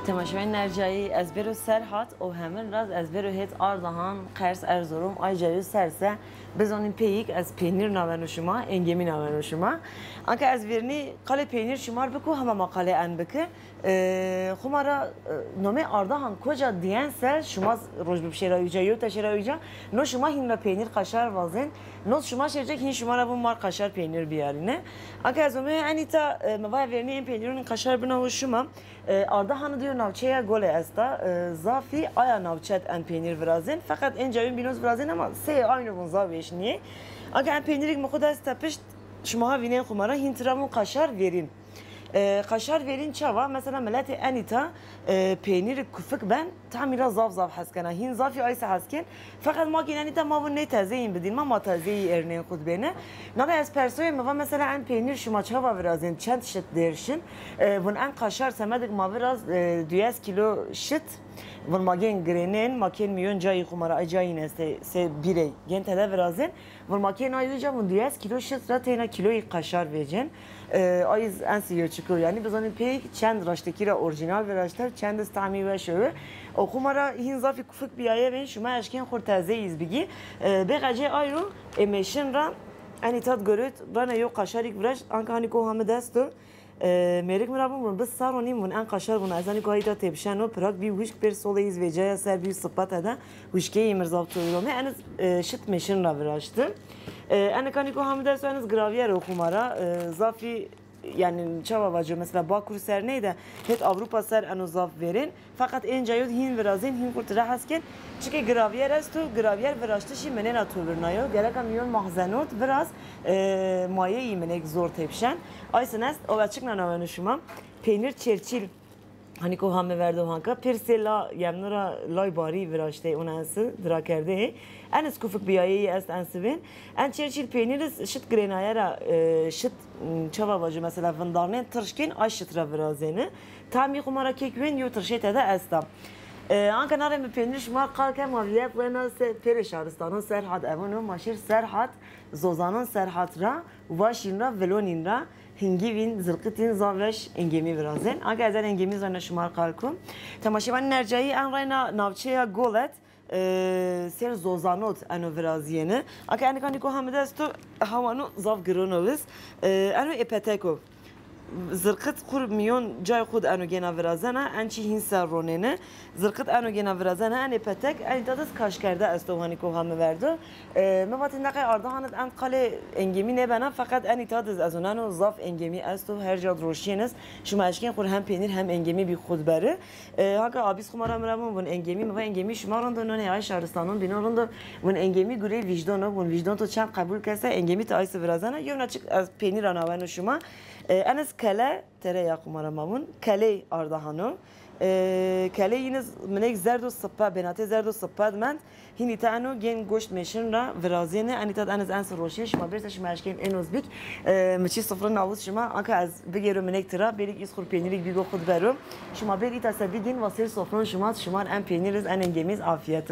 تماشای نرجایی از برو سر هات و همین راز از برو هیت آردهان قرص ارزورم آی جایو سرسه بزنیم پیک از پینیر نامنو شما انگمی نامنو شما آنکه از ویرنی قال پینیر شمار بکو همه مقاله ان بکه خمارا نامه آردهان کجا دیان سر شما روز بشرایی جایو تشرایی جا نو شما هین پینیر قشر وازن نو شما شرجک هین شما رو مار قشر پینیر بیارینه آنکه از اون انیتا موای ویرنی این پینیرون قشر بناو شما آردهان دیو ناوچه گل استا زافی آیا ناوچت ان پینیر ورازن فقط اینجا این بینوز ورازن اما سه آینو بون زاویش نیه اگر ان پینیری مخود است پشت شما ها وینین خمارا هینترامون قشار ویرین قشار ویرین چاوا مثلا ملت انیتا پینیر کفک بن تعمیرا زاف حس کنه هین زافی آیس حس کن فقط ما گین انیتا ما ون تازه این بدین ما تازه ارنین خود بینه نه از پرسوی ما مثلا ان پینیر شما چاوا ورازن چند شت درشن ون ان قشار سمدک ما وراز 200 کیلو شت ون ماگین گرینن ماکین میون جایی خمارا جایی نسته سه بیره گن تدا ورازن ون ماکین آیوجا ون 200 کیلو شت را تینا کیلوی قشار ویجن آیز انسیو چکو یعنی بزنید پیک چند راشتکی را اورجینال وراشتر چند استعمی و شوه او خمارا هین زافی کفک بیایه بین شما اشکین خور تازه ایز بگی بقجه آیرو امیشن را انی تاد گرد رانه یو قشاریک برش آنکه هانی که همه دستو میرک مرابون من بس سارونی من ان قشار بون از آنی که هایتا تبشن و پراک بی وشک پر سولیز و جای سر بی صبات ادا وشکی مرزاب تویرومه انس شت میشن را براشتم انا کانی که همه درس انس گراویر رو خمارا زافی yani çava vacı mesela Bakur ser neydi? Hep Avrupa ser anuzaf verin. Fakat en cayud hin verazin hin kurtara hasken. Çünkü gravier estu gravier verashtı şi menen atulurnayo. Gerek amyon mahzenot biraz maye yemenek zor tepşen. Aysen est o açık nanavanuşuma peynir çerçil hani ko hamme verdi hanka persela yemnura lay bari verashte ona ansı dra kerde. Enes kufuk biyayi est ansivin. En çerçil peyniriz şit grenayera şit çava vacı mesela vandarnen tırşkin ay şıtra verazeni. Tami kumara kekven yu tırşet ede estam. Anka nare mi peynir şuma kalke maviyet lena se peri şaristanın serhat evunu maşir serhat zozanın serhat ra vaşin ra velonin ra hingivin zılkıtin zaveş engemi verazen. Anka ezel engemi zana şumar kalkum. Tamaşivan nercayi en rayna navçeya golet ser zozanot ano veraziyene. Anka eni kani ko hamide estu havanu zav gironoviz. Ano epeteko. زرقت خور میون جای خود انو گنا ورازنه انچی هین سر روننه زرقت انو گنا ورازنه انی پتک انی دادس کاش کرده استوهانی که همه ورده مواتی نقای آردهانت ان قله انگمی نبنا فقط انی دادس از اونانو ضاف انگمی استو هر جا روشینست شما اشکین خور هم پینیر هم انگمی بی خود بره هاگا آبیس خمارا مرامون ون انگمی موا انگمی شما روندو نونه های شهرستانون بینا روندو ون انگمی گوری وجدانو ون وجدان تو چند قبول کسه انگمی تا آیس ورازنه یا نچک از پینیر آنوانو شما انس کله تره یا قمرمامون کله آردهانو کله یینز منک زرد و سپا بنات زرد و سپا من هینی تانو گن گوشت میشن را ورازینه انیتاد انس انس روشیه شما برسش ماشکین انوز بیک مچی صفر ناوز شما آنکه از بگیرو منک ترا بریک از خور پینیری بیگو خود برو شما بری تصدی گین واسیر صفران شما ان پینیرز ان انگمیز عافیت